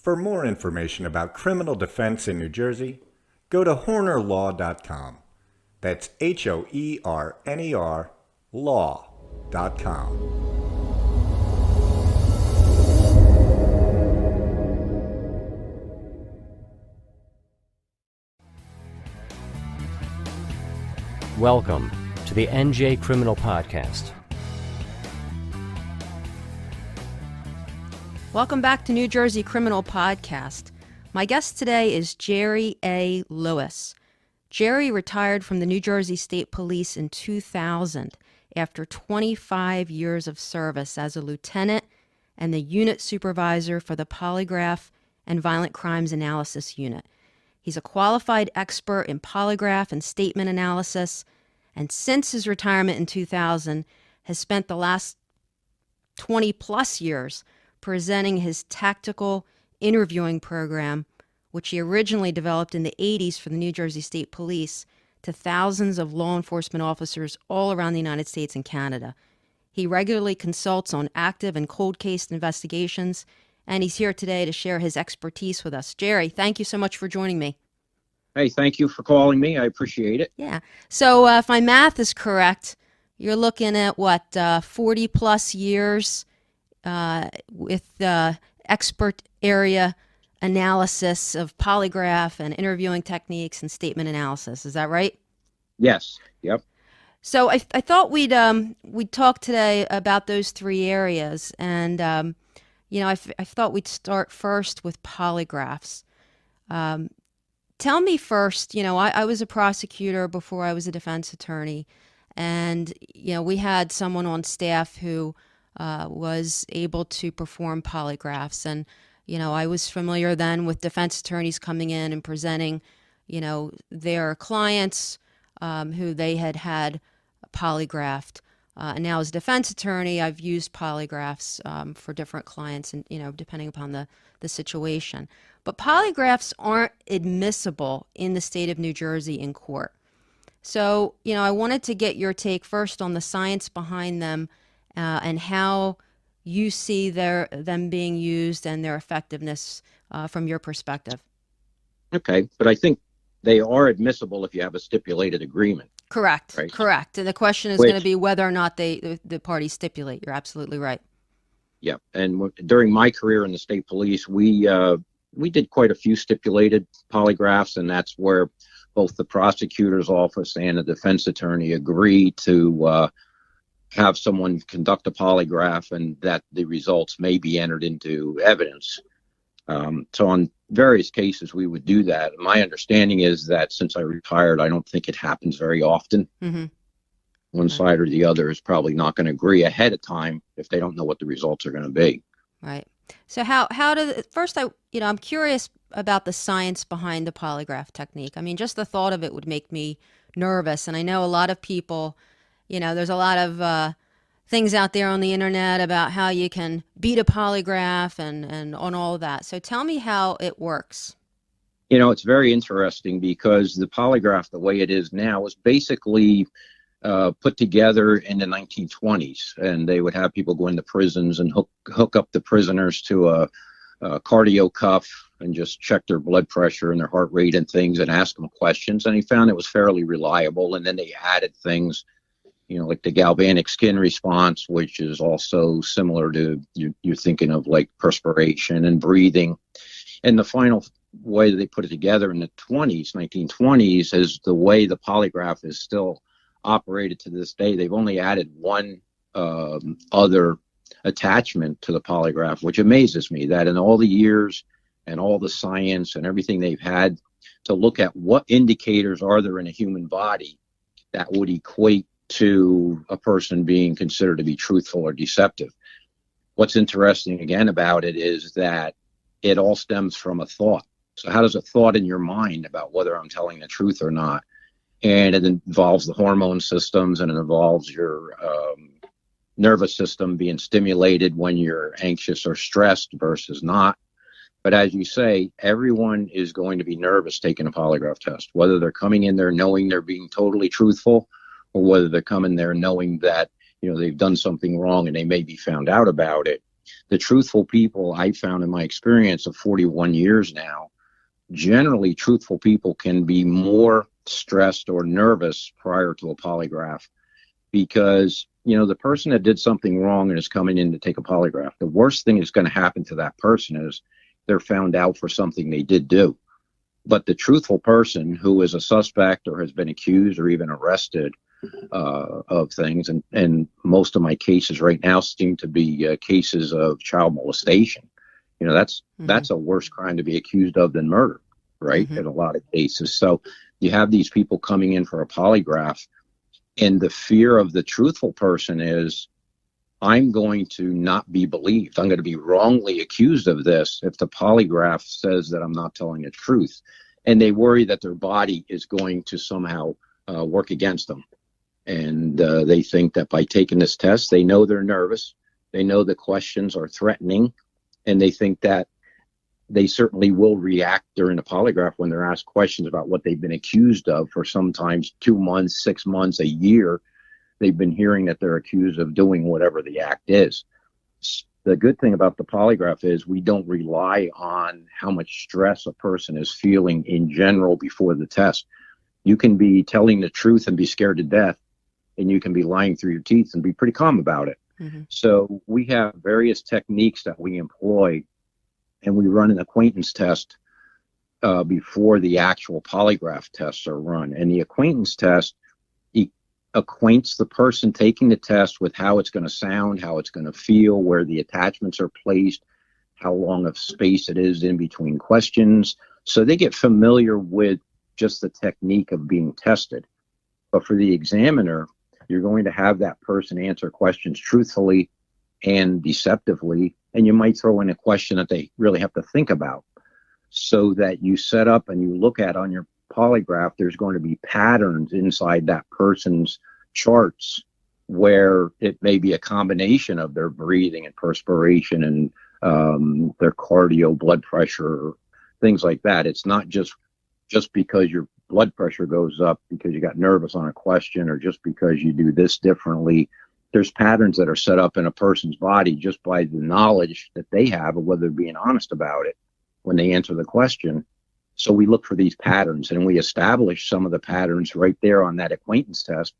For more information about criminal defense in New Jersey, go to hornerlaw.com. That's HOERNER law.com. Welcome to the NJ Criminal Podcast. Welcome back to New Jersey Criminal Podcast. My guest today is Jerry A. Lewis. Jerry retired from the New Jersey State Police in 2000 after 25 years of service as a lieutenant and the unit supervisor for the Polygraph and Violent Crimes Analysis Unit. He's a qualified expert in polygraph and statement analysis, and since his retirement in 2000, has spent the last 20-plus years presenting his tactical interviewing program, which he originally developed in the 80s for the New Jersey State Police, to thousands of law enforcement officers all around the United States and Canada. He regularly consults on active and cold case investigations, and he's here today to share his expertise with us. Jerry, thank you so much for joining me. Hey, thank you for calling me. I appreciate it. Yeah. So if my math is correct, you're looking at, 40-plus years with expert area analysis of polygraph and interviewing techniques and statement analysis. Is that right? Yes. Yep. So I thought we'd talk today about those three areas, and I thought we'd start first with polygraphs. Tell me first. I was a prosecutor before I was a defense attorney, and we had someone on staff who was able to perform polygraphs, and I was familiar then with defense attorneys coming in and presenting, their clients who they had polygraphed. And now as a defense attorney, I've used polygraphs for different clients, and depending upon the situation. But polygraphs aren't admissible in the state of New Jersey in court. So I wanted to get your take first on the science behind them and how you see them being used and their effectiveness from your perspective. Okay, but I think they are admissible if you have a stipulated agreement. Correct. Right? Correct. And the question is going to be whether or not the parties stipulate. You're absolutely right. Yeah, and during my career in the state police, we did quite a few stipulated polygraphs, and that's where both the prosecutor's office and the defense attorney agree to have someone conduct a polygraph, and that the results may be entered into evidence. So on various cases, we would do that. My understanding is that since I retired, I don't think it happens very often. Mm-hmm. One side or the other is probably not going to agree ahead of time if they don't know what the results are going to be. Right. So first I'm curious about the science behind the polygraph technique. I mean, just the thought of it would make me nervous. And I know a lot of people, there's a lot of things out there on the internet about how you can beat a polygraph and on all of that. So tell me how it works. It's very interesting because the polygraph, the way it is now, was basically put together in the 1920s, and they would have people go into prisons and hook up the prisoners to a cardio cuff and just check their blood pressure and their heart rate and things and ask them questions. And he found it was fairly reliable. And then they added things, like the galvanic skin response, which is also similar to you're thinking of like perspiration and breathing. And the final way that they put it together in the 1920s, is the way the polygraph is still operated to this day. They've only added one other attachment to the polygraph, which amazes me, that in all the years and all the science and everything they've had to look at what indicators are there in a human body that would equate to a person being considered to be truthful or deceptive. What's interesting again about it is that it all stems from a thought. So how does a thought in your mind about whether I'm telling the truth or not? And it involves the hormone systems, and it involves your nervous system being stimulated when you're anxious or stressed versus not. But as you say, everyone is going to be nervous taking a polygraph test, whether they're coming in there knowing they're being totally truthful, or whether they're coming there knowing that, they've done something wrong and they may be found out about it. The truthful people, I found in my experience of 41 years now, generally truthful people can be more stressed or nervous prior to a polygraph because, the person that did something wrong and is coming in to take a polygraph, the worst thing that's going to happen to that person is they're found out for something they did do. But the truthful person who is a suspect or has been accused or even arrested of things, and most of my cases right now seem to be cases of child molestation. That's a worse crime to be accused of than murder, right? In a lot of cases. So you have these people coming in for a polygraph, and the fear of the truthful person is, I'm going to not be believed. I'm going to be wrongly accused of this if the polygraph says that I'm not telling the truth. And they worry that their body is going to somehow work against them. And they think that by taking this test, they know they're nervous. They know the questions are threatening. And they think that they certainly will react during the polygraph when they're asked questions about what they've been accused of for sometimes 2 months, 6 months, a year. They've been hearing that they're accused of doing whatever the act is. The good thing about the polygraph is we don't rely on how much stress a person is feeling in general before the test. You can be telling the truth and be scared to death, and you can be lying through your teeth and be pretty calm about it. So we have various techniques that we employ, and we run an acquaintance test before the actual polygraph tests are run. And the acquaintance test acquaints the person taking the test with how it's going to sound, how it's going to feel, where the attachments are placed, how long of space it is in between questions. So they get familiar with just the technique of being tested. But for the examiner, you're going to have that person answer questions truthfully and deceptively, and you might throw in a question that they really have to think about, so that you set up and you look at on your polygraph, there's going to be patterns inside that person's charts where it may be a combination of their breathing and perspiration and their cardio, blood pressure, things like that. It's not just because your blood pressure goes up because you got nervous on a question, or just because you do this differently. There's patterns that are set up in a person's body just by the knowledge that they have of whether they're being honest about it when they answer the question. So we look for these patterns, and we establish some of the patterns right there on that acquaintance test,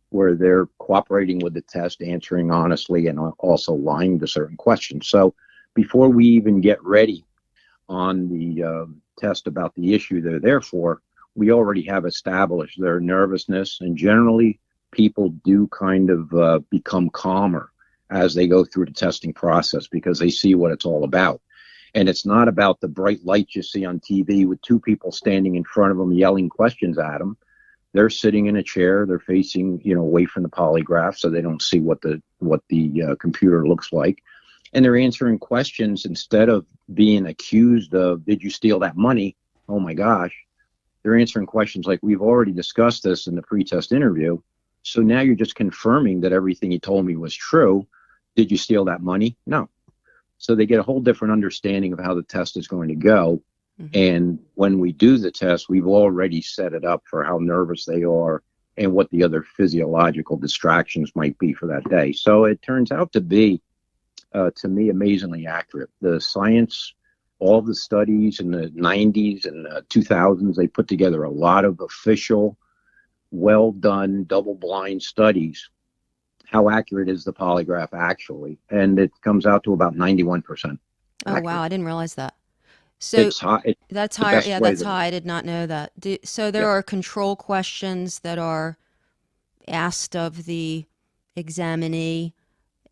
where they're cooperating with the test, answering honestly, and also lying to certain questions. So before we even get ready on the test about the issue they're there for, we already have established their nervousness, and generally people do kind of become calmer as they go through the testing process because they see what it's all about. And it's not about the bright lights you see on TV with two people standing in front of them yelling questions at them. They're sitting in a chair. They're facing, away from the polygraph, so they don't see what the computer looks like. And they're answering questions instead of being accused of, did you steal that money? Oh my gosh. They're answering questions like, we've already discussed this in the pre-test interview. So now you're just confirming that everything you told me was true. Did you steal that money? No. So they get a whole different understanding of how the test is going to go. And when we do the test, we've already set it up for how nervous they are and what the other physiological distractions might be for that day. So it turns out to be, to me, amazingly accurate. The science, all the studies in the 90s and 2000s, they put together a lot of official, well-done, double-blind studies. How accurate is the polygraph actually? And it comes out to about 91%. Oh, accurate. wow. I didn't realize that. So It's high. that's higher. Yeah, that's high. I did not know that. So there are control questions that are asked of the examinee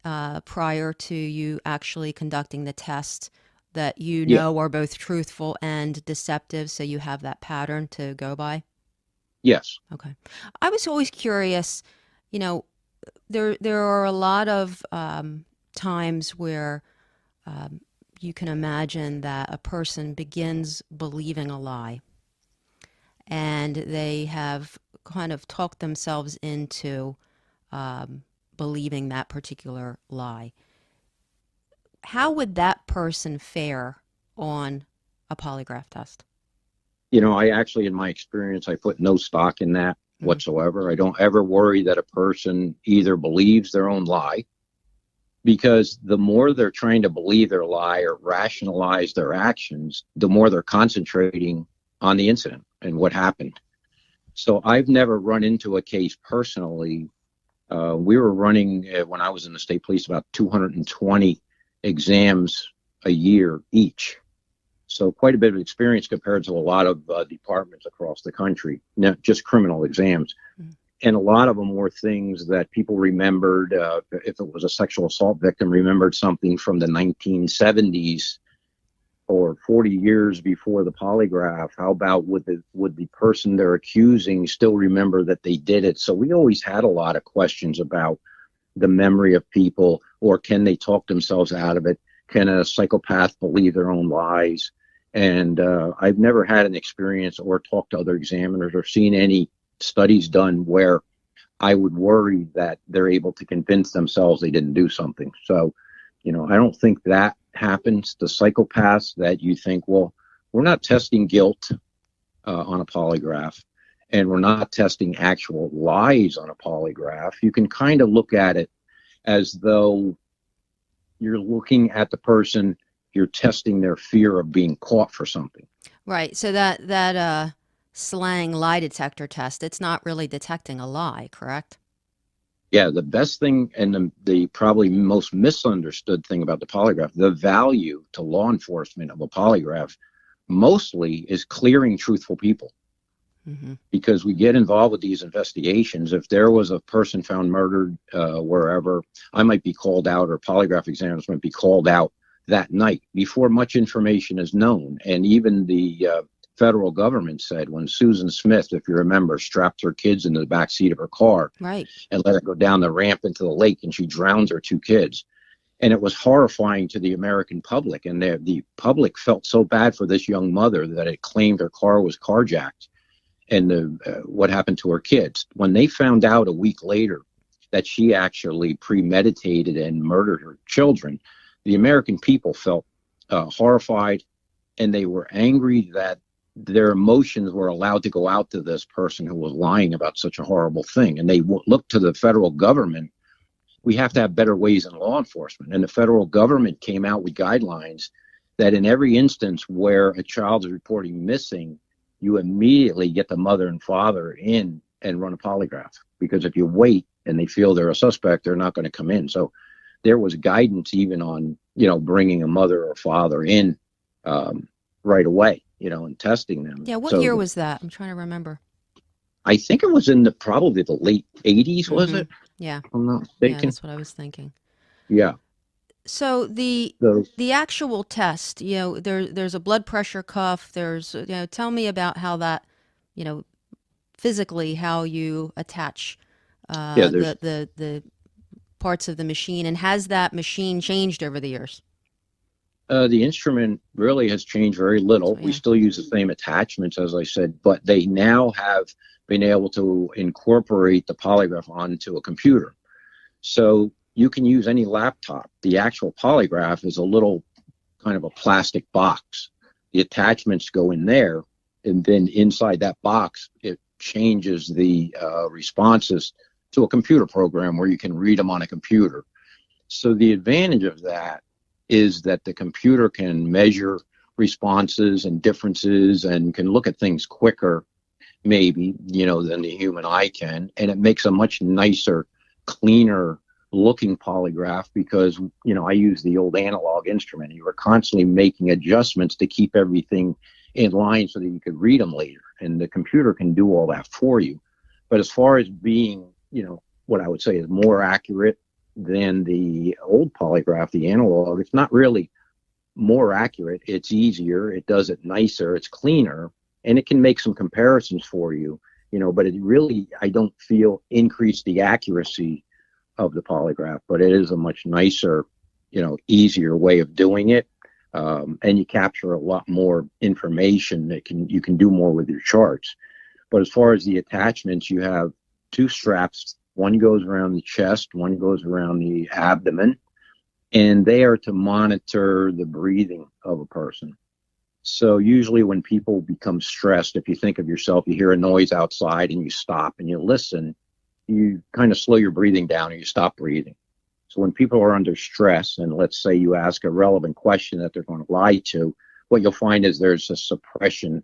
prior to you actually conducting the test that are both truthful and deceptive, so you have that pattern to go by? Yes. Okay. I was always curious, there are a lot of times where you can imagine that a person begins believing a lie, and they have kind of talked themselves into believing that particular lie. How would that person fare on a polygraph test? I actually, in my experience, I put no stock in that whatsoever. I don't ever worry that a person either believes their own lie because the more they're trying to believe their lie or rationalize their actions, the more they're concentrating on the incident and what happened. So I've never run into a case personally. We were running, when I was in the state police, about 220 exams a year each. So quite a bit of experience compared to a lot of departments across the country, not just criminal exams. Mm-hmm. And a lot of them were things that people remembered. If it was a sexual assault victim, remembered something from the 1970s or 40 years before the polygraph. How about would the person they're accusing still remember that they did it? So we always had a lot of questions about the memory of people, or can they talk themselves out of it? Can a psychopath believe their own lies? And I've never had an experience or talked to other examiners or seen any studies done where I would worry that they're able to convince themselves they didn't do something. So, I don't think that happens. The psychopaths that you think, well, we're not testing guilt on a polygraph, and we're not testing actual lies on a polygraph. You can kind of look at it as though you're looking at the person, you're testing their fear of being caught for something. Right. So that slang lie detector test, it's not really detecting a lie, correct? Yeah, the best thing and the probably most misunderstood thing about the polygraph, the value to law enforcement of a polygraph mostly is clearing truthful people. Mm-hmm. Because we get involved with these investigations. If there was a person found murdered wherever, I might be called out, or polygraph examiners might be called out that night before much information is known. And even the federal government said when Susan Smith, if you remember, strapped her kids into the back seat of her car, right, and let her go down the ramp into the lake, and she drowned her two kids. And it was horrifying to the American public. And the public felt so bad for this young mother that it claimed her car was carjacked. And what happened to her kids. When they found out a week later that she actually premeditated and murdered her children, the American people felt horrified, and they were angry that their emotions were allowed to go out to this person who was lying about such a horrible thing. And they looked to the federal government. We have to have better ways in law enforcement. And the federal government came out with guidelines that in every instance where a child is reporting missing, you immediately get the mother and father in and run a polygraph. Because if you wait and they feel they're a suspect, they're not going to come in. So there was guidance even on, bringing a mother or father in right away, and testing them. Yeah, what year was that? I'm trying to remember. I think it was in probably the late 80s, was it? Yeah. I'm not mistaken. Yeah, that's what I was thinking. Yeah. So the actual test, there's a blood pressure cuff. There's, tell me about how that, physically how you attach the parts of the machine, and has that machine changed over the years? The instrument really has changed very little. We still use the same attachments, as I said, but they now have been able to incorporate the polygraph onto a computer. So you can use any laptop. The actual polygraph is a little kind of a plastic box. The attachments go in there, and then inside that box, it changes the responses to a computer program where you can read them on a computer. So the advantage of that is that the computer can measure responses and differences and can look at things quicker, maybe, than the human eye can. And it makes a much nicer, cleaner looking polygraph because, I use the old analog instrument. You were constantly making adjustments to keep everything in line so that you could read them later. And the computer can do all that for you. But as far as being, what I would say is more accurate than the old polygraph, the analog, it's not really more accurate. It's easier. It does it nicer. It's cleaner. And it can make some comparisons for you, but it really, I don't feel, increased the accuracy of the polygraph, but it is a much nicer, easier way of doing it. And you capture a lot more information that you can do more with your charts. But as far as the attachments, you have two straps. One goes around the chest, one goes around the abdomen, and they are to monitor the breathing of a person. So usually when people become stressed, if you think of yourself, you hear a noise outside and you stop and you listen, you kind of slow your breathing down and you stop breathing. So when people are under stress, and let's say you ask a relevant question that they're going to lie to, what you'll find is there's a suppression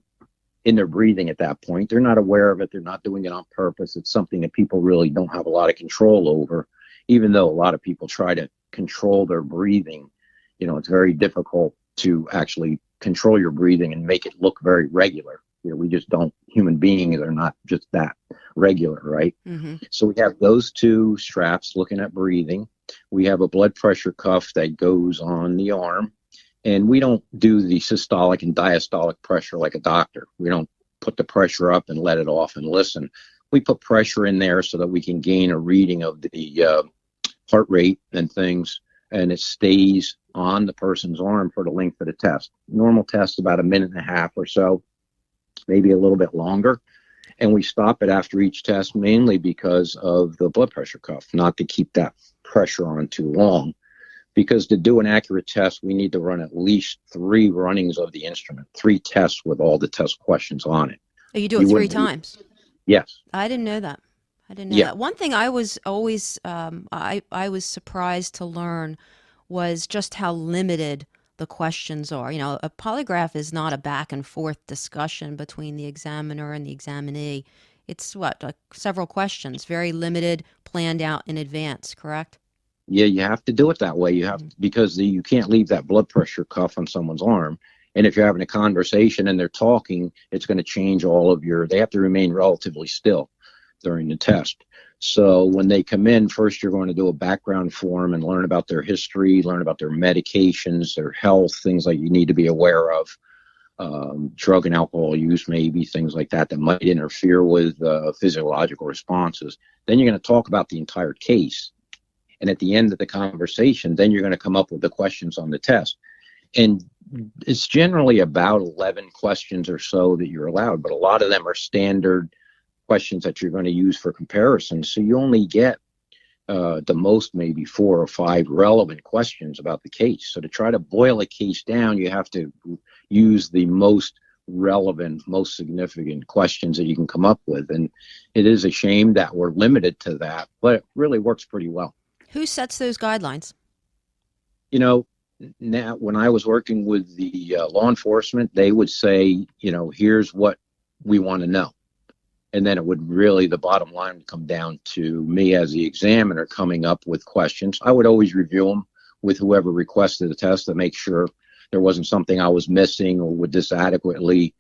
in their breathing at that point. They're not aware of it. They're not doing it on purpose. It's something that people really don't have a lot of control over, even though a lot of people try to control their breathing. It's very difficult to actually control your breathing and make it look very regular. We just don't. Human beings are not just that regular, right? Mm-hmm. So we have those two straps looking at breathing. We have a blood pressure cuff that goes on the arm, and we don't do the systolic and diastolic pressure like a doctor. We don't put the pressure up and let it off and listen. We put pressure in there so that we can gain a reading of the heart rate and things, and it stays on the person's arm for the length of the test. Normal test about a minute and a half or so, maybe a little bit longer. And we stop it after each test mainly because of the blood pressure cuff, not to keep that pressure on too long. Because to do an accurate test, we need to run at least 3 runnings of the instrument, 3 tests with all the test questions on it. Oh, you do it 3 times? Yes. I didn't know that. That. One thing I was always, I was surprised to learn was just how limited the questions are. A polygraph is not a back and forth discussion between the examiner and the examinee. It's like several questions, very limited, planned out in advance, correct? Yeah, you have to do it that way. You have because you can't leave that blood pressure cuff on someone's arm. And if you're having a conversation and they're talking, it's going to change all of they have to remain relatively still during the test. So when they come in, first you're going to do a background form and learn about their history, learn about their medications, their health, things like you need to be aware of, drug and alcohol use, maybe things like that might interfere with physiological responses. Then you're going to talk about the entire case. And at the end of the conversation, then you're going to come up with the questions on the test. And it's generally about 11 questions or so that you're allowed, but a lot of them are standard questions that you're going to use for comparison. So you only get the most maybe 4 or 5 relevant questions about the case. So to try to boil a case down, you have to use the most relevant, most significant questions that you can come up with. And it is a shame that we're limited to that, but it really works pretty well. Who sets those guidelines? Now when I was working with the law enforcement, they would say, here's what we want to know. And then it would really, the bottom line would come down to me as the examiner coming up with questions. I would always review them with whoever requested the test to make sure there wasn't something I was missing or would this adequately,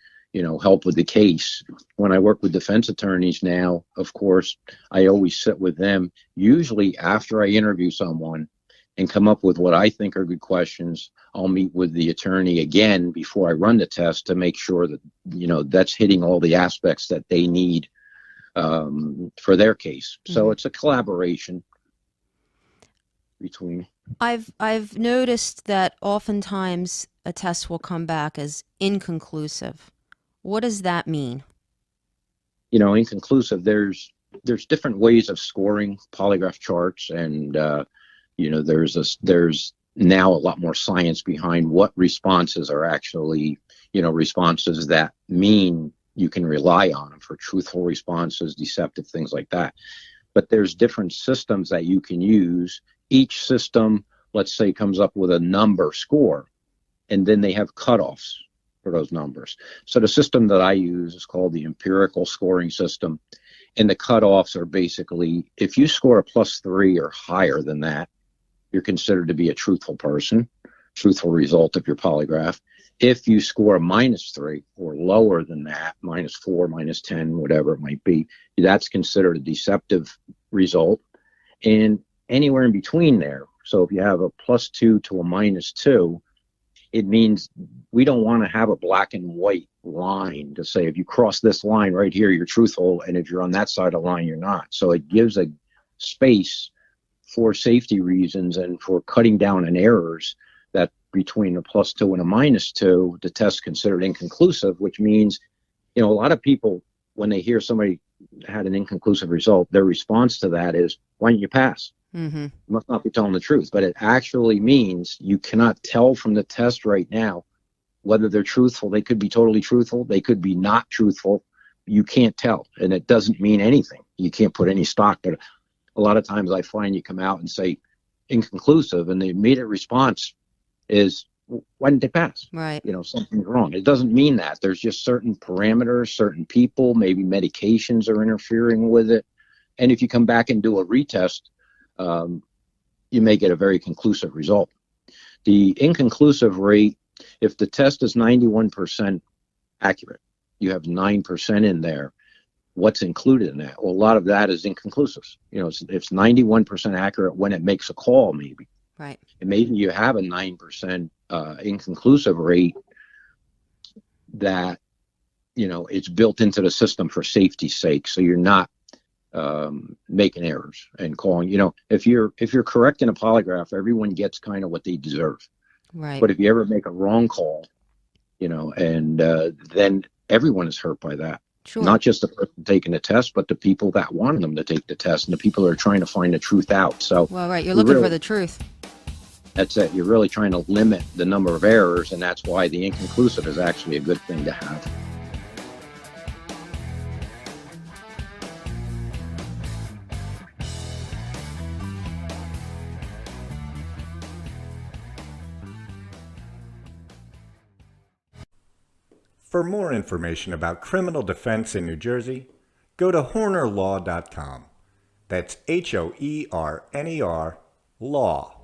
help with the case. When I work with defense attorneys now, of course, I always sit with them, usually after I interview someone and come up with what I think are good questions. I'll meet with the attorney again before I run the test to make sure that, that's hitting all the aspects that they need for their case. Mm-hmm. So it's a collaboration between. I've noticed that oftentimes a test will come back as inconclusive. What does that mean? Inconclusive, there's different ways of scoring polygraph charts, and there's now a lot more science behind what responses are actually, responses that mean you can rely on them for truthful responses, deceptive, things like that. But there's different systems that you can use. Each system, let's say, comes up with a number score, and then they have cutoffs for those numbers. So the system that I use is called the empirical scoring system. And the cutoffs are basically, if you score a +3 or higher than that, you're considered to be a truthful person, truthful result of your polygraph. If you score a -3 or lower than that, -4, -10, whatever it might be, that's considered a deceptive result. And anywhere in between there. So if you have a +2 to a -2, it means we don't want to have a black and white line to say, if you cross this line right here, you're truthful. And if you're on that side of the line, you're not. So it gives a space for safety reasons and for cutting down on errors that between a +2 and a -2, the test considered inconclusive, which means, a lot of people, when they hear somebody had an inconclusive result, their response to that is, why didn't you pass? Mm-hmm. You must not be telling the truth. But it actually means you cannot tell from the test right now whether they're truthful. They could be totally truthful. They could be not truthful. You can't tell. And it doesn't mean anything. You can't put any stock. But a lot of times I find you come out and say, inconclusive, and the immediate response is, why didn't they pass? Right. Something's wrong. It doesn't mean that. There's just certain parameters, certain people, maybe medications are interfering with it. And if you come back and do a retest, you may get a very conclusive result. The inconclusive rate, if the test is 91% accurate, you have 9% in there. What's included in that? Well, a lot of that is inconclusive. It's 91% accurate when it makes a call, maybe. Right. And maybe you have a 9% inconclusive rate that, it's built into the system for safety's sake. So you're not making errors and calling. If you're correct in a polygraph, everyone gets kind of what they deserve. Right. But if you ever make a wrong call, and then everyone is hurt by that. Sure. Not just the person taking the test, but the people that wanted them to take the test and the people that are trying to find the truth out. So, well, right, you're looking for the truth. That's it. You're really trying to limit the number of errors, and that's why the inconclusive is actually a good thing to have. For more information about criminal defense in New Jersey, go to hornerlaw.com. That's HOERNER law.com.